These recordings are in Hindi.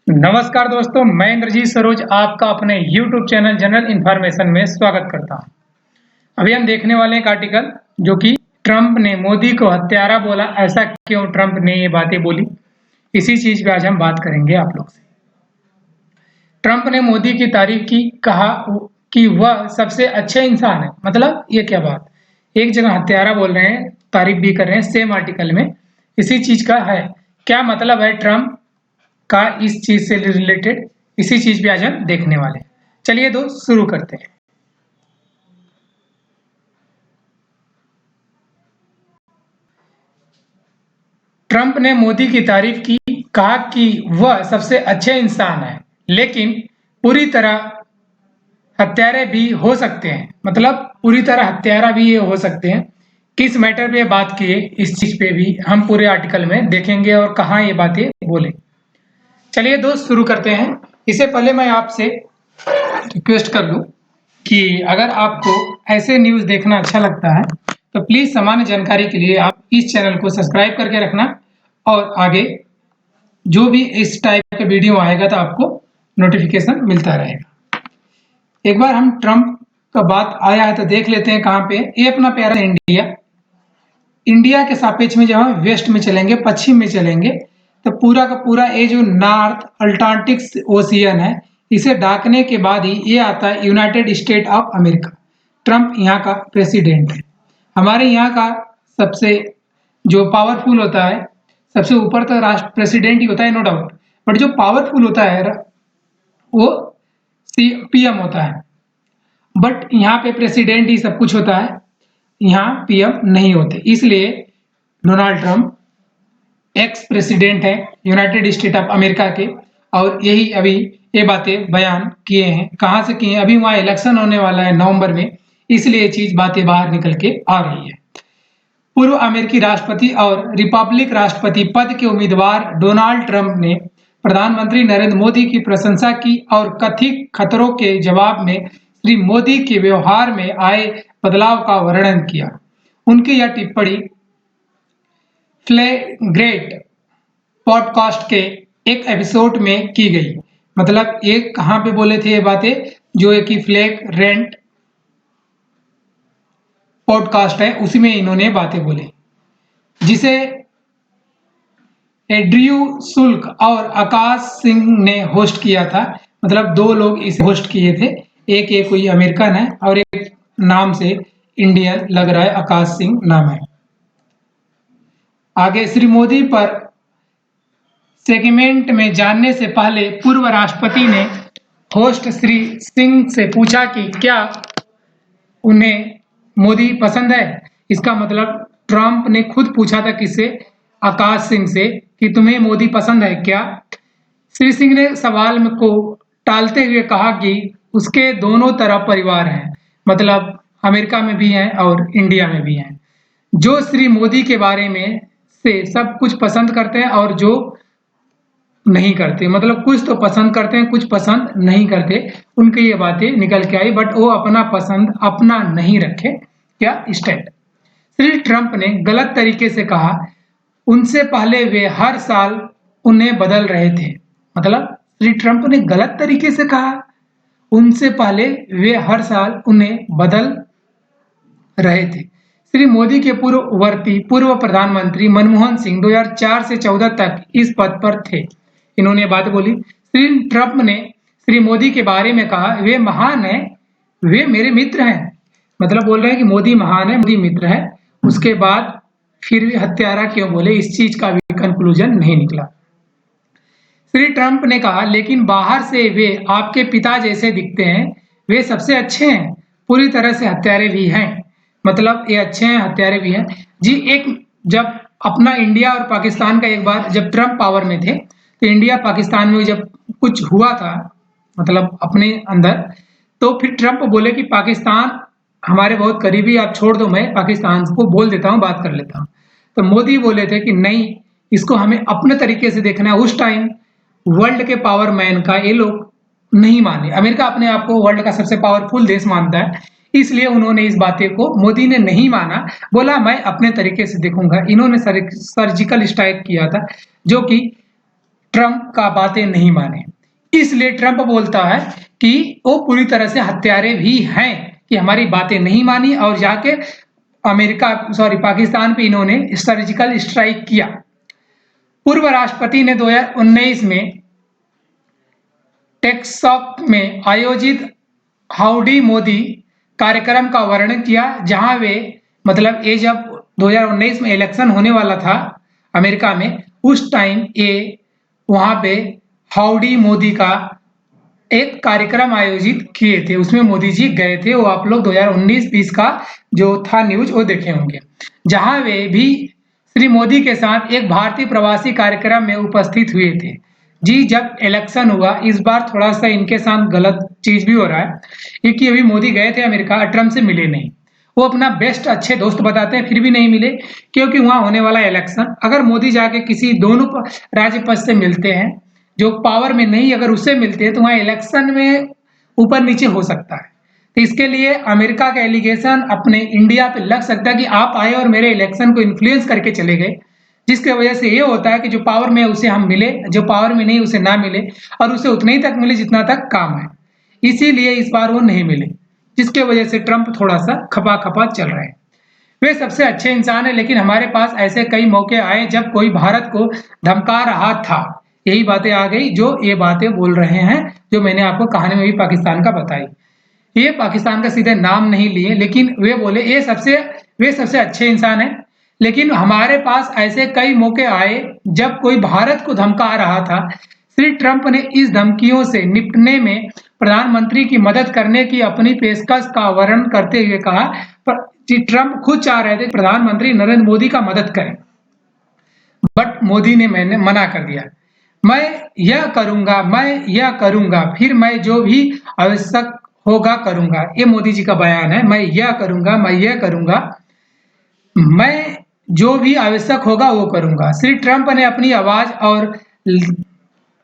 नमस्कार दोस्तों, मैं इंद्रजीत सरोज आपका अपने YouTube चैनल जनरल इन्फॉर्मेशन में स्वागत करता हूं। अभी हम देखने वाले एक आर्टिकल जो कि ट्रंप ने मोदी को हत्यारा बोला, ऐसा क्यों ट्रंप ने ये बातें बोली, इसी चीज पे आज हम बात करेंगे आप लोग से। ट्रंप ने मोदी की तारीफ की, कहा कि वह सबसे अच्छे इंसान है। मतलब ये क्या बात, एक जगह हत्यारा बोल रहे हैं, तारीफ भी कर रहे हैं, सेम आर्टिकल में इसी चीज का है। क्या मतलब है ट्रंप का इस चीज से रिलेटेड, इसी चीज पे आज हम देखने वाले हैं। चलिए दोस्त शुरू करते हैं। ट्रंप ने मोदी की तारीफ की, कहा कि वह सबसे अच्छे इंसान है, लेकिन पूरी तरह हत्यारे भी हो सकते हैं। मतलब पूरी तरह हत्यारा भी ये हो सकते हैं। किस मैटर पे बात किए, इस चीज पे भी हम पूरे आर्टिकल में देखेंगे और कहाँ ये बातें बोले। चलिए दोस्त शुरू करते हैं। इससे पहले मैं आपसे रिक्वेस्ट कर लूं कि अगर आपको ऐसे न्यूज़ देखना अच्छा लगता है तो प्लीज़ सामान्य जानकारी के लिए आप इस चैनल को सब्सक्राइब करके रखना, और आगे जो भी इस टाइप का वीडियो आएगा तो आपको नोटिफिकेशन मिलता रहेगा। एक बार हम ट्रंप का बात आया है तो देख लेते हैं कहाँ पे। ये अपना प्यारा इंडिया के सापेक्ष में जब हम वेस्ट में चलेंगे, पश्चिम में चलेंगे, तो पूरा का पूरा ये जो नॉर्थ अटलांटिक ओशियन है, इसे ढाकने के बाद ही ये आता है United state of America. Trump यहाँ का प्रेसिडेंट है। हमारे यहाँ का सबसे जो पावरफुल होता है, सबसे ऊपर तो राष्ट्र प्रेसिडेंट ही होता है, नो डाउट, बट जो पावरफुल होता है वो पीएम होता है। बट यहाँ पे प्रेसिडेंट ही सब कुछ होता है, यहाँ पीएम नहीं होते। इसलिए डोनाल्ड ट्रंप एक्स प्रेसिडेंट है यूनाइटेड स्टेट ऑफ अमेरिका के, और यही अभी ये बातें बयान किए हैं। कहाँ से किए हैं? अभी वहाँ इलेक्शन होने वाला है नवंबर में, इसलिए ये चीज बातें बाहर निकल के आ रही है। पूर्व अमेरिकी राष्ट्रपति और रिपब्लिक राष्ट्रपति पद के उम्मीदवार डोनाल्ड ट्रंप ने प्रधानमंत्री नरेंद्र मोदी की प्रशंसा की और कथित खतरों के जवाब में श्री मोदी के व्यवहार में आए बदलाव का वर्णन किया। उनकी यह टिप्पणी फ्लैग्रेट पॉडकास्ट के एक एपिसोड में की गई। मतलब ये कहाँ पे बोले थे ये बातें, जो एक ही फ्लैग्रेंट पॉडकास्ट है उसी में इन्होंने बातें बोली, जिसे एड्रयू शुल्क और आकाश सिंह ने होस्ट किया था। मतलब दो लोग इसे होस्ट किए थे, एक कोई अमेरिकन है और एक नाम से इंडियन लग रहा है, आकाश सिंह नाम है। आगे श्री मोदी पर सेगमेंट में जानने से पहले पूर्व राष्ट्रपति ने होस्ट श्री सिंह से पूछा कि क्या उन्हें मोदी पसंद है। इसका मतलब ट्रंप ने खुद पूछा था किससे, आकाश सिंह से, कि तुम्हें मोदी पसंद है क्या। श्री सिंह ने सवाल को टालते हुए कहा कि उसके दोनों तरफ परिवार हैं, मतलब अमेरिका में भी हैं और इंडिया में भी हैं, जो श्री मोदी के बारे में से सब कुछ पसंद करते हैं और जो नहीं करते। मतलब कुछ तो पसंद करते हैं, कुछ पसंद नहीं करते। उनकी ये बातें निकल के आई, बट वो अपना पसंद अपना नहीं रखे क्या स्टैंड। श्री ट्रंप ने गलत तरीके से कहा, उनसे पहले वे हर साल उन्हें बदल रहे थे। मतलब श्री ट्रंप ने गलत तरीके से कहा, उनसे पहले वे हर साल उन्हें बदल रहे थे। श्री मोदी के पूर्ववर्ती पूर्व प्रधानमंत्री मनमोहन सिंह 2004 से 14 तक इस पद पर थे। इन्होंने बात बोली। श्री ट्रंप ने श्री मोदी के बारे में कहा, वे महान हैं, वे मेरे मित्र हैं। मतलब बोल रहे हैं कि मोदी महान है, मोदी मित्र है। उसके बाद फिर हत्यारा क्यों बोले, इस चीज का भी कंक्लूजन नहीं निकला। श्री ट्रंप ने कहा, लेकिन बाहर से वे आपके पिता जैसे दिखते हैं, वे सबसे अच्छे हैं, पूरी तरह से हत्यारे भी हैं। मतलब ये अच्छे हैं, हत्यारे भी हैं जी। एक जब अपना इंडिया और पाकिस्तान का, एक बार जब ट्रंप पावर में थे तो इंडिया पाकिस्तान में जब कुछ हुआ था, मतलब अपने अंदर, तो फिर ट्रंप बोले कि पाकिस्तान हमारे बहुत करीबी, आप छोड़ दो, मैं पाकिस्तान को बोल देता हूँ, बात कर लेता हूँ। तो मोदी बोले थे कि नहीं, इसको हमें अपने तरीके से देखना है। उस टाइम वर्ल्ड के पावर मैन का ये लोग नहीं माने। अमेरिका अपने आप को वर्ल्ड का सबसे पावरफुल देश मानता है, इसलिए उन्होंने इस बातें को, मोदी ने नहीं माना, बोला मैं अपने तरीके से देखूंगा। इन्होंने सर्जिकल स्ट्राइक किया था, जो कि ट्रंप का बातें नहीं माने। इसलिए ट्रंप बोलता है कि वो पूरी तरह से हत्यारे भी हैं कि हमारी बातें नहीं मानी और जाके पाकिस्तान पे इन्होंने सर्जिकल स्ट्राइक किया। पूर्व राष्ट्रपति ने 2019 में टेक्सास में आयोजित हाउडी मोदी कार्यक्रम का वर्णन किया, जहां वे ये जब 2019 में इलेक्शन होने वाला था अमेरिका में, उस टाइम ये वहां पे हाउडी मोदी का एक कार्यक्रम आयोजित किए थे, उसमें मोदी जी गए थे। वो आप लोग 2019-20 का जो था न्यूज वो देखे होंगे, जहां वे भी श्री मोदी के साथ एक भारतीय प्रवासी कार्यक्रम में उपस्थित हुए थे। जी, जब इलेक्शन हुआ इस बार थोड़ा सा इनके साथ गलत चीज भी हो रहा है, क्योंकि अभी मोदी गए थे अमेरिका, ट्रंप से मिले नहीं। वो अपना बेस्ट अच्छे दोस्त बताते हैं, फिर भी नहीं मिले, क्योंकि वहां होने वाला इलेक्शन, अगर मोदी जाके किसी दोनों राज्य पद से मिलते हैं, जो पावर में नहीं, अगर उससे मिलते हैं तो वहां इलेक्शन में ऊपर नीचे हो सकता है। तो इसके लिए अमेरिका का एलिगेशन अपने इंडिया पे लग सकता है कि आप आए और मेरे इलेक्शन को इन्फ्लुएंस करके चले गए, जिसके वजह से ये होता है कि जो पावर में है उसे हम मिले, जो पावर में नहीं उसे ना मिले, और उसे उतने ही तक मिले जितना तक काम है। इसीलिए इस बार वो नहीं मिले, जिसके वजह से ट्रंप थोड़ा सा खपा खपा चल रहे हैं। वे सबसे अच्छे इंसान है, लेकिन हमारे पास ऐसे कई मौके आए जब कोई भारत को धमका रहा था। यही बातें आ गई जो ये बातें बोल रहे हैं, जो मैंने आपको कहानी में भी पाकिस्तान का बताई। ये पाकिस्तान का सीधे नाम नहीं लिए, लेकिन वे बोले वे सबसे अच्छे इंसान हैं, लेकिन हमारे पास ऐसे कई मौके आए जब कोई भारत को धमका रहा था। श्री ट्रंप ने इस धमकियों से निपटने में प्रधानमंत्री की मदद करने की अपनी पेशकश का वर्णन करते हुए कहा, पर ट्रंप खुद चाह रहे थे प्रधानमंत्री नरेंद्र मोदी का मदद करें, बट मोदी ने मैंने मना कर दिया। मैं यह करूंगा, फिर मैं जो भी आवश्यक होगा करूंगा। ये मोदी जी का बयान है, मैं यह करूंगा, मैं जो भी आवश्यक होगा वो करूंगा। श्री ट्रंप ने अपनी आवाज और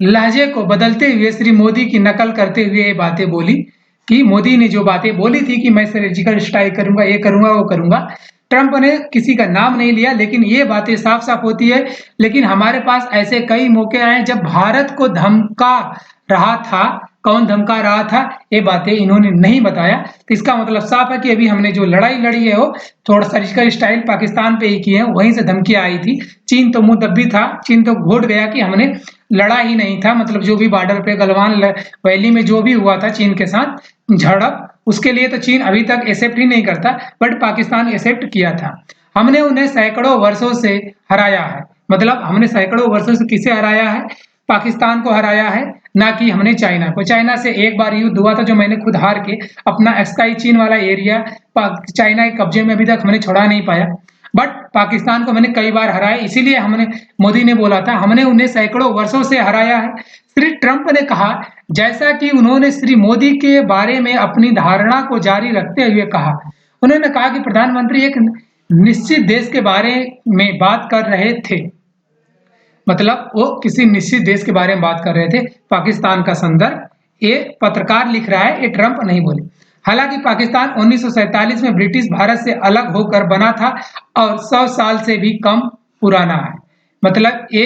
लहजे को बदलते हुए श्री मोदी की नकल करते हुए ये बातें बोली कि मोदी ने जो बातें बोली थी कि मैं सर्जिकल स्ट्राइक करूंगा, ये करूंगा, वो करूंगा। ट्रंप ने किसी का नाम नहीं लिया, लेकिन ये बातें साफ साफ होती है। लेकिन हमारे पास ऐसे कई मौके आए जब भारत को धमका रहा था। कौन धमका रहा था ये बातें इन्होंने नहीं बताया, तो इसका मतलब साफ है कि अभी हमने जो लड़ाई लड़ी है वो थोड़ा सर्जिकल स्ट्राइक पाकिस्तान पे ही की है, वहीं से धमकियां आई थी। चीन तो मुंह दब्बी था, चीन तो घोट गया कि हमने लड़ा ही नहीं था। जो भी बॉर्डर पे गलवान वैली में जो भी हुआ था चीन के साथ झड़प, उसके लिए तो चीन अभी तक एक्सेप्ट ही नहीं करता, बट पाकिस्तान एक्सेप्ट किया था। हमने उन्हें सैकड़ों वर्षों से हराया है। हमने सैकड़ों वर्षों से किसे हराया है? पाकिस्तान को हराया है, ना कि हमने चाइना को। चाइना से एक बार युद्ध हुआ था जो मैंने खुद हार के अपना स्काई चीन वाला एरिया चाइना के कब्जे में अभी तक हमने छोड़ा नहीं पाया, बट पाकिस्तान को मैंने कई बार हराया। इसीलिए मोदी ने बोला था हमने उन्हें सैकड़ों वर्षों से हराया है। श्री ट्रंप ने कहा, जैसा कि उन्होंने श्री मोदी के बारे में अपनी धारणा को जारी रखते हुए कहा, उन्होंने कहा कि प्रधानमंत्री एक निश्चित देश के बारे में बात कर रहे थे। वो किसी निश्चित देश के बारे में बात कर रहे थे। पाकिस्तान का संदर्भ ये पत्रकार लिख रहा है, ये ट्रंप नहीं बोले। हालांकि पाकिस्तान 1947 में ब्रिटिश भारत से अलग होकर बना था और 100 साल से भी कम पुराना है। ये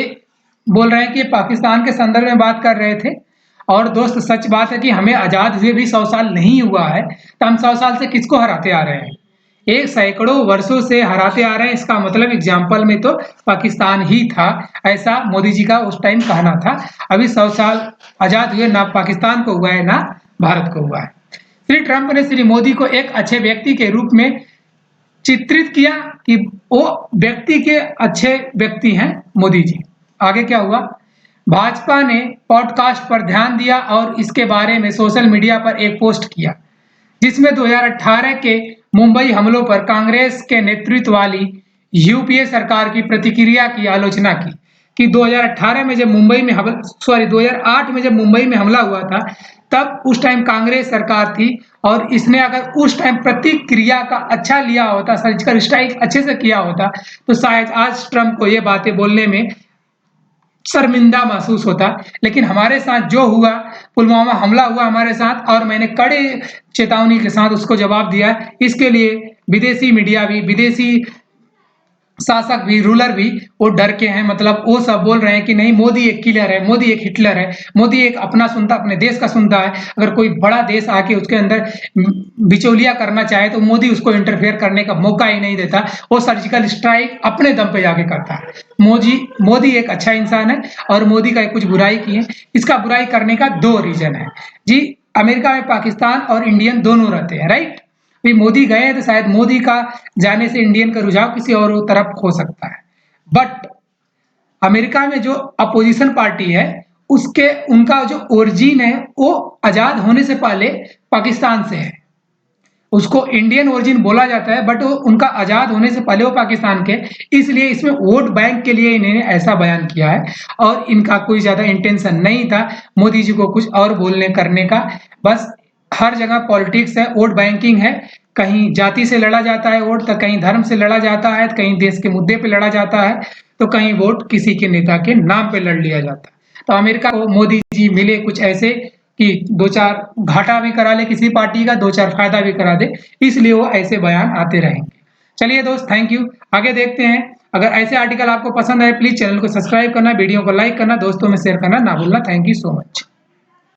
बोल रहे हैं कि पाकिस्तान के संदर्भ में बात कर रहे थे। और दोस्त, सच बात है कि हमें आजाद हुए भी 100 साल नहीं हुआ है, तो हम 100 साल से किसको हराते आ रहे हैं? एक सैकड़ों वर्षों से हराते आ रहे हैं। इसका एग्जाम्पल में तो पाकिस्तान ही था, ऐसा मोदी जी का उस टाइम कहना था। अभी 100 साल आजाद हुए ना पाकिस्तान को हुआ है ना भारत को हुआ है। श्री ट्रंप ने श्री मोदी को एक अच्छे व्यक्ति के रूप में चित्रित किया कि वो व्यक्ति के अच्छे व्यक्ति हैं मोदी जी। आगे क्या हुआ? भाजपा ने पॉडकास्ट पर ध्यान दिया और इसके बारे में सोशल मीडिया पर एक पोस्ट किया, जिसमें 2018 के मुंबई हमलों पर कांग्रेस के नेतृत्व वाली यूपीए सरकार की प्रतिक्रिया की आलोचना की कि 2008 में जब मुंबई में हमला हुआ था, तब उस टाइम कांग्रेस सरकार थी और इसने अगर उस टाइम प्रतिक्रिया का अच्छा लिया होता, सर्जिकल स्ट्राइक अच्छे से किया होता, तो शायद आज ट्रंप को ये बातें बोलने में शर्मिंदा महसूस होता। लेकिन हमारे साथ जो हुआ, पुलवामा हमला हुआ हमारे साथ, और मैंने कड़े चेतावनी के साथ उसको जवाब दिया। इसके लिए विदेशी मीडिया भी, विदेशी शासक भी, रूलर भी वो डर के हैं, मतलब वो सब बोल रहे हैं कि नहीं, मोदी एक किलर है, मोदी एक हिटलर है, मोदी एक अपना सुनता, अपने देश का सुनता है। अगर कोई बड़ा देश आके उसके अंदर बिचौलिया करना चाहे तो मोदी उसको इंटरफेयर करने का मौका ही नहीं देता। वो सर्जिकल स्ट्राइक अपने दम पे जाके करता है। मोदी एक अच्छा इंसान है और मोदी का कुछ बुराई की है। इसका बुराई करने का 2 रीज़न है। जी, अमेरिका में पाकिस्तान और इंडियन दोनों रहते हैं, राइट? भी मोदी गए हैं तो शायद मोदी का जाने से इंडियन का रुझाव किसी और तरफ हो सकता है। बट अमेरिका में जो अपोजिशन पार्टी है, उसके उनका जो ओरिजिन है वो आजाद होने से पहले पाकिस्तान से है। उसको इंडियन ओरिजिन बोला जाता है, बट वो उनका आजाद होने से पहले वो पाकिस्तान के, इसलिए इसमें वोट बैंक के लिए इन्होंने ऐसा बयान किया है। और इनका कोई ज्यादा इंटेंशन नहीं था मोदी जी को कुछ और बोलने करने का। बस हर जगह पॉलिटिक्स है, वोट बैंकिंग है। कहीं जाति से लड़ा जाता है वोट, तो कहीं धर्म से लड़ा जाता है, तो कहीं देश के मुद्दे पे लड़ा जाता है, तो कहीं वोट किसी के नेता के नाम पे लड़ लिया जाता है। तो अमेरिका को मोदी जी मिले कुछ ऐसे कि 2-4 घाटा भी करा ले किसी पार्टी का, 2-4 फायदा भी करा दे, इसलिए वो ऐसे बयान आते रहेंगे। चलिए दोस्त, थैंक यू। आगे देखते हैं। अगर ऐसे आर्टिकल आपको पसंद आए, प्लीज चैनल को सब्सक्राइब करना, वीडियो को लाइक करना, दोस्तों में शेयर करना ना भूलना। Thank you so much.